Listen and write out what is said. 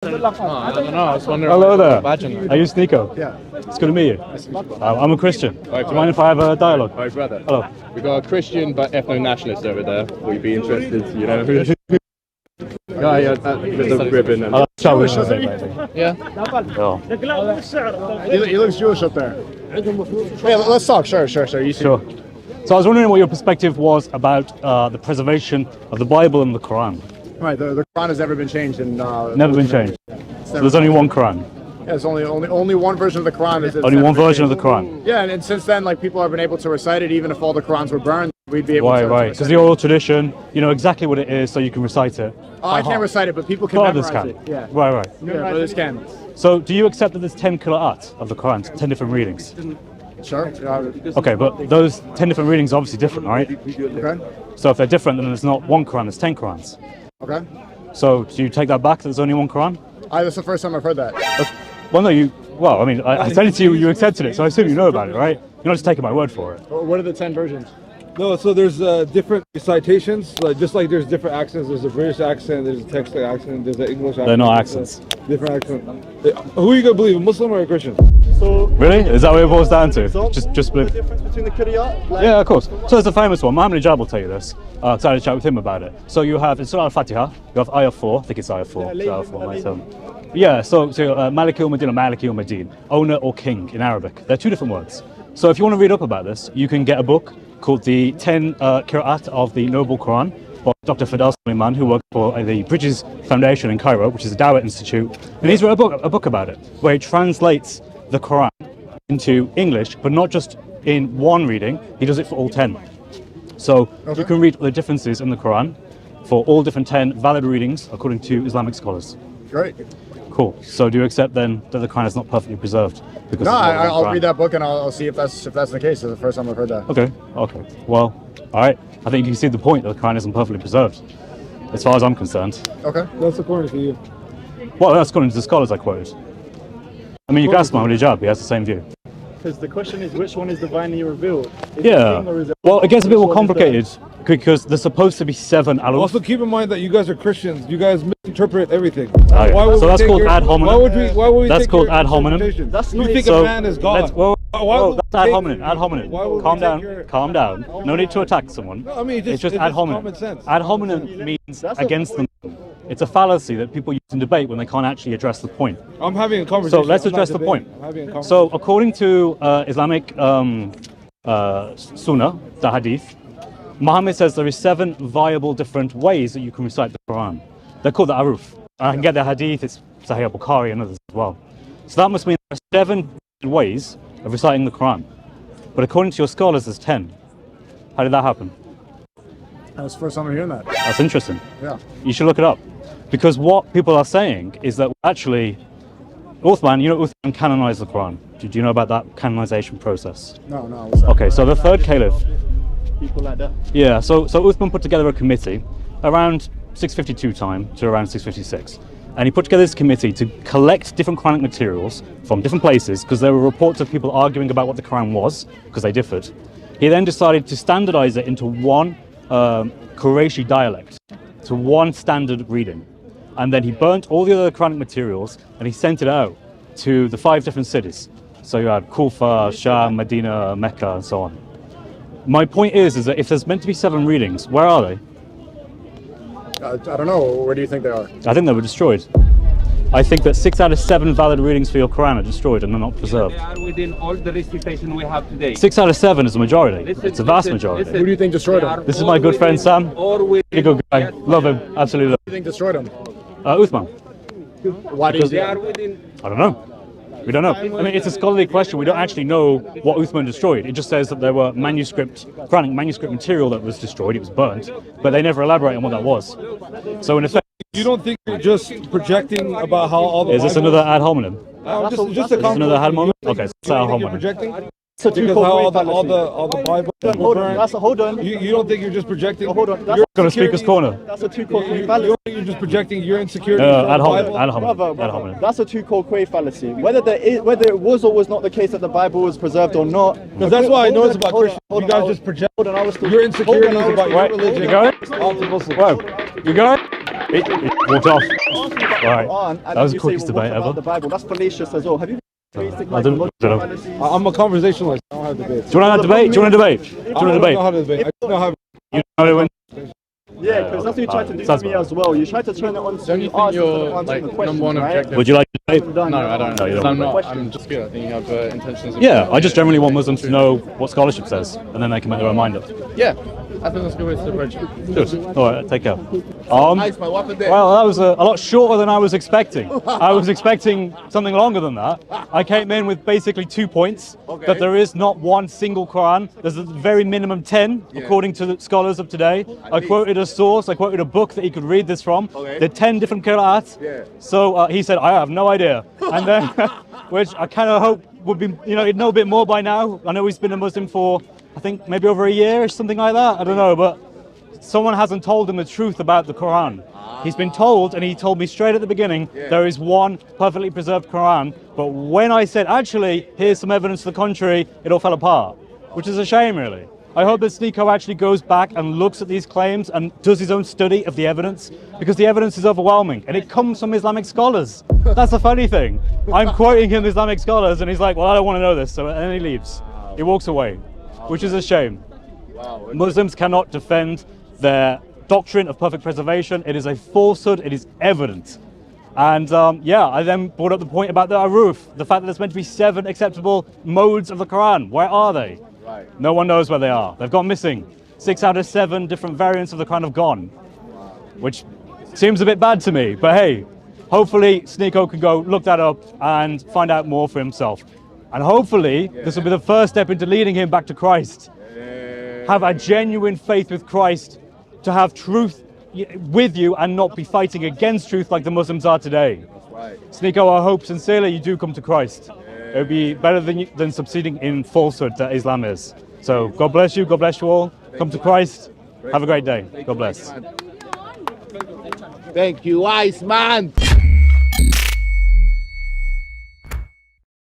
I don't know. I was wondering. Hello there. Are you Sneako? Yeah. It's good to meet you. I'm a Christian. Do you mind if I have a dialogue? Hi, brother. Hello. We got a Christian but ethno-nationalist over there. Will you be interested? You know who? Guy with the ribbon. And... Shall we? Maybe. Yeah. Oh. He looks Jewish up there. Yeah, let's talk. Sure. You see. Sure. So I was wondering what your perspective was about the preservation of the Bible and the Quran. Right. The Quran has never been changed. Never been changed. So there's only one Quran. Yeah, there's only one version of the Quran. Only one version of the Quran. Yeah, and since then, like, people have been able to recite it, even if all the Qurans were burned, we'd be able to. Right. Because the oral tradition, you know exactly what it is, so you can recite it. I can't recite it, but people can memorize it. Yeah. Right. Yeah, brothers can. So do you accept that there's 10 qira'at of the Quran, 10 different readings? Sure. Okay, but those 10 different readings are obviously different, right? Okay. So if they're different, then there's not one Quran, there's 10 Qurans. Okay. So do you take that back, that there's only one Quran? That's the first time I've heard that. Well, no, I mean, I said it to you, you accepted it, so I assume you know about it, right? You're not just taking my word for it. What are the 10 versions? No, so there's different recitations, just like there's different accents. There's a British accent, there's a Texas accent, there's an English accent. They're not accents. Different accent. Who are you gonna believe, a Muslim or a Christian? So really? Is that what it boils down to? Just believe. The difference between the qira'at? Yeah, of course. So there's a famous one. Muhammad Hijab will tell you this. I had a chat with him about it. So you have in Surah Al-Fatiha, you have ayah 4. I think it's ayah 4. It's ayah 4, right? Yeah. So Maliki Umadin or Maliki Umadin, owner or king in Arabic. They're two different words. So if you want to read up about this, you can get a book called the 10 Qira'at of the Noble Quran by Dr. Fidel Suleiman, who worked for the Bridges Foundation in Cairo, which is a Dawah Institute. And he's wrote a book about it, where he translates the Quran into English, but not just in one reading, he does it for all 10. So you can read the differences in the Quran for all different 10 valid readings according to Islamic scholars. Great. Cool. So do you accept then that the Quran is not perfectly preserved? Because no, I'll read that book and I'll see if that's the case. It's the first time I've heard that. Okay. Well, all right. I think you can see the point that the Quran isn't perfectly preserved, as far as I'm concerned. Okay. That's according to you. Well, that's according to the scholars I quoted. I mean, you can ask Muhammad Hijab, he has the same view. Because the question is, which one is divinely revealed? Well, it gets a bit more complicated because there's supposed to be 7 aluf. Also, keep in mind that you guys are Christians. You guys misinterpret everything. Okay. So that's called ad hominem. Why would we that's take called your ad hominem. That's not. You think a man is God? That's ad hominem. Ad hominem. Calm down. No need to attack someone. No, I mean, it's just ad hominem. Ad hominem means against them. It's a fallacy that people use in debate when they can't actually address the point. I'm having a conversation. So let's address the point. So according to Islamic Sunnah, the Hadith, Muhammad says there is 7 viable different ways that you can recite the Quran. They're called the aruf. I can get the Hadith, it's Sahih al-Bukhari and others as well. So that must mean there are 7 ways of reciting the Quran. But according to your scholars, there's 10. How did that happen? That was the first time I'm hearing that. That's interesting. Yeah. You should look it up. Because what people are saying is that actually, Uthman canonized the Quran. Do you know about that canonization process? No. Okay, so the third caliph. People like that. Yeah, so Uthman put together a committee around 652 time to around 656. And he put together this committee to collect different Quranic materials from different places, because there were reports of people arguing about what the Quran was, because they differed. He then decided to standardize it into one Qurayshi dialect, to one standard reading. And then he burnt all the other Quranic materials and he sent it out to the 5 different cities. So you had Kufa, Sham, Medina, Mecca, and so on. My point is that if there's meant to be 7 readings, where are they? I don't know. Where do you think they are? I think they were destroyed. I think that 6 out of 7 valid readings for your Quran are destroyed and they're not preserved. They are within all the recitation we have today. 6 out of 7 is the majority. It's a vast majority. Who do you think destroyed them? This is my good friend Sam. Really good guy. Love him. Absolutely love Who do you think destroyed them? Uthman. Why do you They are within. I don't know. We don't know. I mean, it's a scholarly question. We don't actually know what Uthman destroyed. It just says that there were Quranic manuscript material that was destroyed. It was burnt, but they never elaborate on what that was. So in effect, you don't think you're just projecting about how all the is this another ad hominem? Just a another ad hominem? Okay, so ad hominem. Projecting? That's a Because how all the Bible. Hold on. You don't think you're just projecting? Hold on. Your Got a Speaker's Corner. That's a two-core fallacy. You're just projecting your insecurity. Ad hominem. Ad Brother, hominem. that's a two-core fallacy. Whether it was or was not the case that the Bible was preserved or not. Because that's why I know it's about Christians. You guys just project Hold on, I was still. your insecurities about your Right, religion. you going? onto Muslims. Whoa, you going? He walked off. Right. Quran, and That then was the you say, quickest well, what debate about ever. the Bible? That's fallacious as well. Have you basic I like don't logical know. fallacies? I'm a conversationalist. I don't have debates. Do you want to debate? Do you want to debate? Do you want to I don't debate? know how to debate. I don't know how. You know when? Yeah, because that's what you tried to do Sounds to me bad. as well. You tried to turn it on Don't you to think us you're instead of answering like the questions, number one right? objective? Would you like to debate? Done, No, I don't. No, you don't I'm not. question. I'm just good. I think you have intentions. Of Yeah, I just generally want Muslims to know what scholarship says, and then they can make their own mind up. Yeah, I think that's a good way to approach it. Good. All right, take care. Well, that was a lot shorter than I was expecting. I was expecting something longer than that. I came in with basically 2 points, that there is not one single Quran. There's a very minimum 10, according to the scholars of today. I quoted a source, I quoted a book that he could read this from. There are 10 different qira'ats. So he said, I have no idea. And then, which I kind of hope would be, he'd know a bit more by now. I know he's been a Muslim for, I think, maybe over a year or something like that. I don't know, but someone hasn't told him the truth about the Quran. He's been told, and he told me straight at the beginning, there is one perfectly preserved Quran. But when I said, actually, here's some evidence to the contrary, it all fell apart, which is a shame, really. I hope that Sneako actually goes back and looks at these claims and does his own study of the evidence, because the evidence is overwhelming, and it comes from Islamic scholars. That's the funny thing. I'm quoting him, Islamic scholars, and he's like, well, I don't want to know this, and then he leaves. He walks away, which is a shame. Muslims cannot defend their doctrine of perfect preservation. It is a falsehood. It is evident. And I then brought up the point about the aruf, the fact that there's meant to be 7 acceptable modes of the Quran. Where are they? No one knows where they are. They've gone missing. 6 out of 7 different variants of the Quran have gone, which seems a bit bad to me. But hey, hopefully Sneako can go look that up and find out more for himself. And hopefully this will be the first step into leading him back to Christ. Have a genuine faith with Christ, to have truth with you and not be fighting against truth like the Muslims are today. Sneako, I hope sincerely you do come to Christ. It would be better than succeeding in falsehood that Islam is. So God bless you all. Come to Christ. Have a great day. God bless. Thank you, Iceman.